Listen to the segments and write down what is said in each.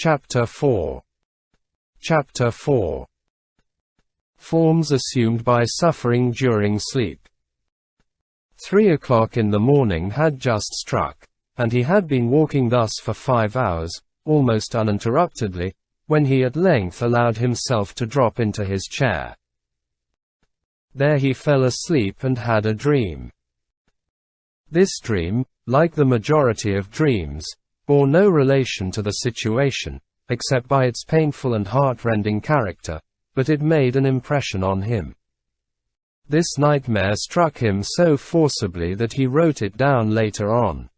Chapter 4. Chapter 4. Forms assumed by suffering during sleep. 3 o'clock in the morning had just struck, and he had been walking thus for 5 hours, almost uninterruptedly, when he at length allowed himself to drop into his chair. There he fell asleep and had a dream. This dream, like the majority of dreams, bore no relation to the situation, except by its painful and heart-rending character, but it made an impression on him. This nightmare struck him so forcibly that he wrote it down later on.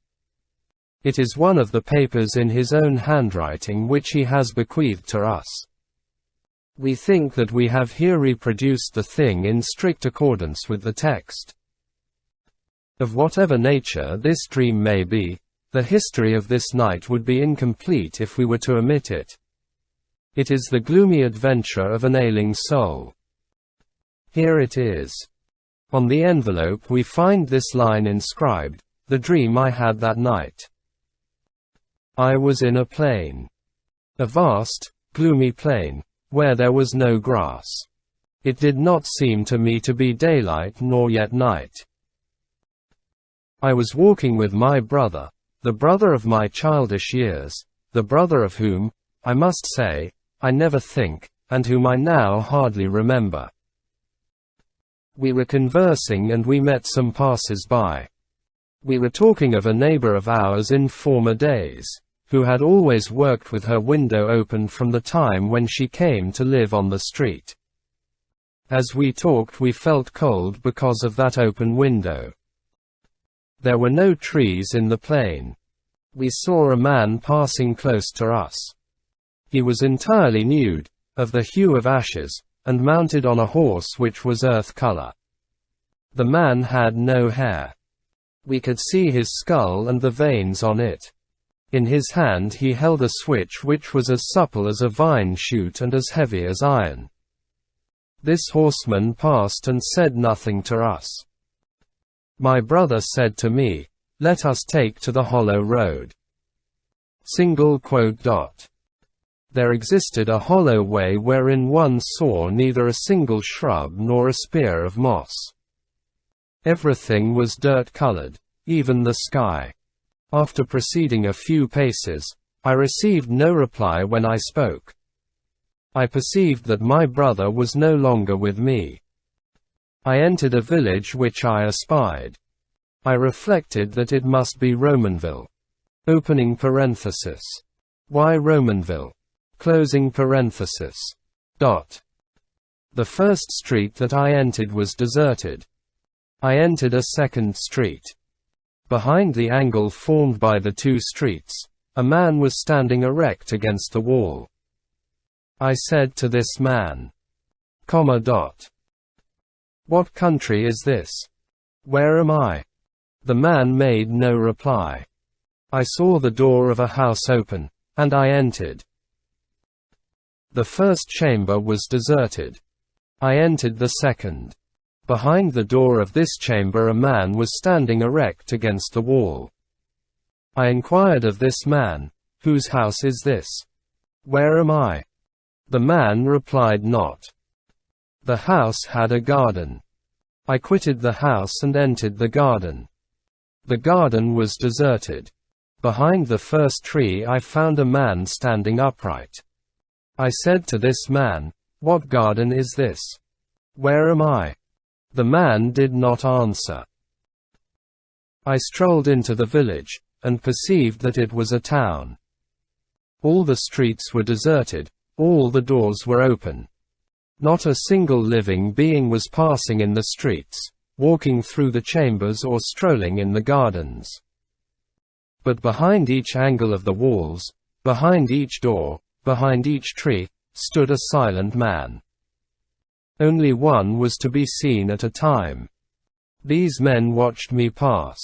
It is one of the papers in his own handwriting which he has bequeathed to us. We think that we have here reproduced the thing in strict accordance with the text. Of whatever nature this dream may be, the history of this night would be incomplete if we were to omit it. It is the gloomy adventure of an ailing soul. Here it is. On the envelope we find this line inscribed: "The dream I had that night. I was in a plain. A vast, gloomy plain, where there was no grass. It did not seem to me to be daylight nor yet night. I was walking with my brother, the brother of my childish years, the brother of whom, I must say, I never think, and whom I now hardly remember. We were conversing and we met some passers-by. We were talking of a neighbor of ours in former days, who had always worked with her window open from the time when she came to live on the street. As we talked we felt cold because of that open window. There were no trees in the plain. We saw a man passing close to us. He was entirely nude, of the hue of ashes, and mounted on a horse which was earth color. The man had no hair. We could see his skull and the veins on it. In his hand he held a switch which was as supple as a vine shoot and as heavy as iron. This horseman passed and said nothing to us. My brother said to me, 'Let us take to the hollow road.'" There existed a hollow way wherein one saw neither a single shrub nor a spear of moss. Everything was dirt-colored, even the sky. After proceeding a few paces, I received no reply when I spoke. I perceived that my brother was no longer with me. I entered a village which I espied. I reflected that it must be Romanville. Opening parenthesis. Why Romanville? Closing parenthesis. The first street that I entered was deserted. I entered a second street. Behind the angle formed by the two streets, a man was standing erect against the wall. I said to this man, "What country is this? Where am I?" The man made no reply. I saw the door of a house open, and I entered. The first chamber was deserted. I entered the second. Behind the door of this chamber a man was standing erect against the wall. I inquired of this man, "Whose house is this? Where am I?" The man replied not. The house had a garden. I quitted the house and entered the garden. The garden was deserted. Behind the first tree I found a man standing upright. I said to this man, "What garden is this? Where am I?" The man did not answer. I strolled into the village, and perceived that it was a town. All the streets were deserted, all the doors were open. Not a single living being was passing in the streets, walking through the chambers or strolling in the gardens. But behind each angle of the walls, behind each door, behind each tree, stood a silent man. Only one was to be seen at a time. These men watched me pass.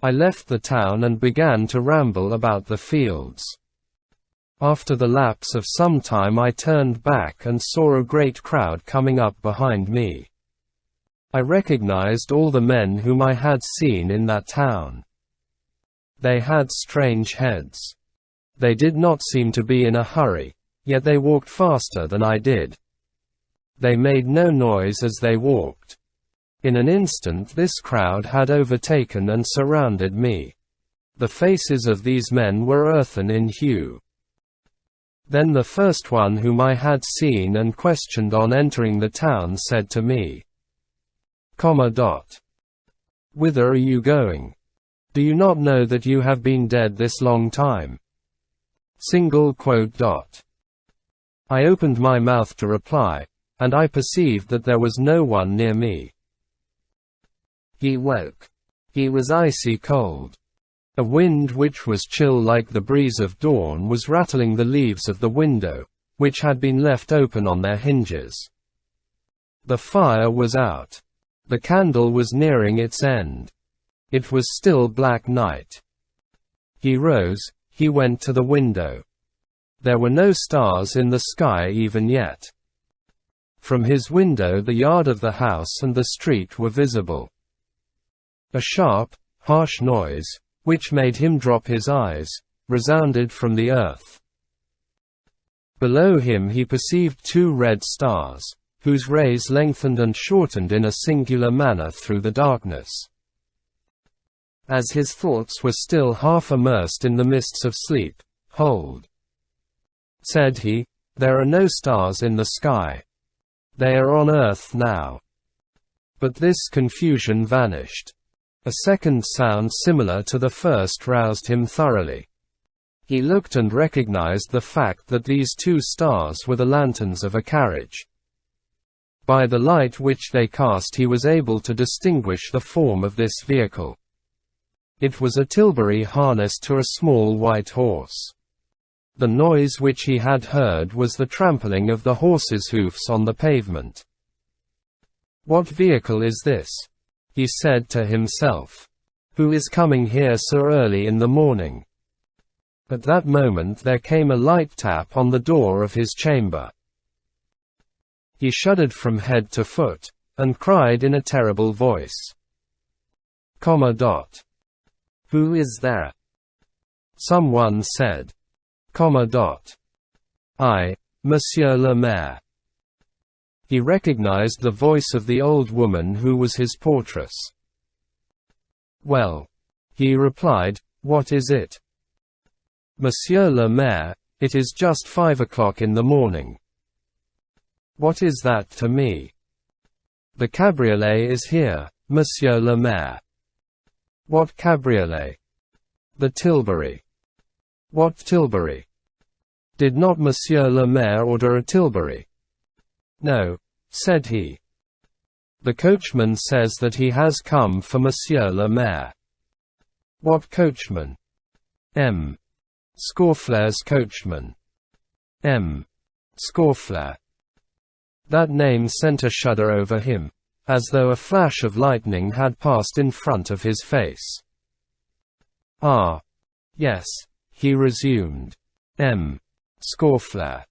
I left the town and began to ramble about the fields. After the lapse of some time I turned back and saw a great crowd coming up behind me. I recognized all the men whom I had seen in that town. They had strange heads. They did not seem to be in a hurry, yet they walked faster than I did. They made no noise as they walked. In an instant this crowd had overtaken and surrounded me. The faces of these men were earthen in hue. Then the first one whom I had seen and questioned on entering the town said to me, "Whither are you going? Do you not know that you have been dead this long time?" I opened my mouth to reply, and I perceived that there was no one near me. He woke. He was icy cold. A wind which was chill like the breeze of dawn was rattling the leaves of the window, which had been left open on their hinges. The fire was out. The candle was nearing its end. It was still black night. He rose, he went to the window. There were no stars in the sky even yet. From his window the yard of the house and the street were visible. A sharp, harsh noise, which made him drop his eyes, resounded from the earth. Below him he perceived two red stars, whose rays lengthened and shortened in a singular manner through the darkness. As his thoughts were still half immersed in the mists of sleep, "Hold," said he, "there are no stars in the sky. They are on earth now." But this confusion vanished. A second sound similar to the first roused him thoroughly. He looked and recognized the fact that these two stars were the lanterns of a carriage. By the light which they cast he was able to distinguish the form of this vehicle. It was a tilbury harnessed to a small white horse. The noise which he had heard was the trampling of the horse's hoofs on the pavement. "What vehicle is this?" he said to himself. "Who is coming here so early in the morning?" At that moment there came a light tap on the door of his chamber. He shuddered from head to foot, and cried in a terrible voice, "Who is there?" Someone said, "I, Monsieur le Maire." He recognized the voice of the old woman who was his portress. "Well," he replied, "what is it?" "Monsieur le Maire, it is just 5 o'clock in the morning." "What is that to me?" "The cabriolet is here, Monsieur le Maire." "What cabriolet?" "The tilbury." "What tilbury?" "Did not Monsieur le Maire order a tilbury?" "No," said he. "The coachman says that he has come for Monsieur le Maire." "What coachman?" "M. Scaufflaire's coachman." "M. Scaufflaire." That name sent a shudder over him, as though a flash of lightning had passed in front of his face. "Ah. Yes," he resumed. "M. Scaufflaire.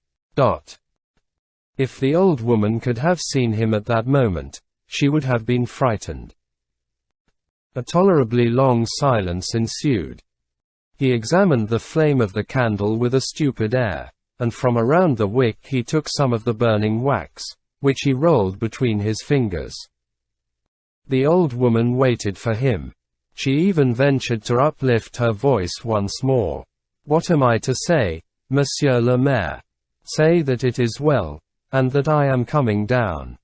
If the old woman could have seen him at that moment, she would have been frightened. A tolerably long silence ensued. He examined the flame of the candle with a stupid air, and from around the wick he took some of the burning wax, which he rolled between his fingers. The old woman waited for him. She even ventured to uplift her voice once more. "What am I to say, Monsieur le Maire? Say that it is well, and that I am coming down."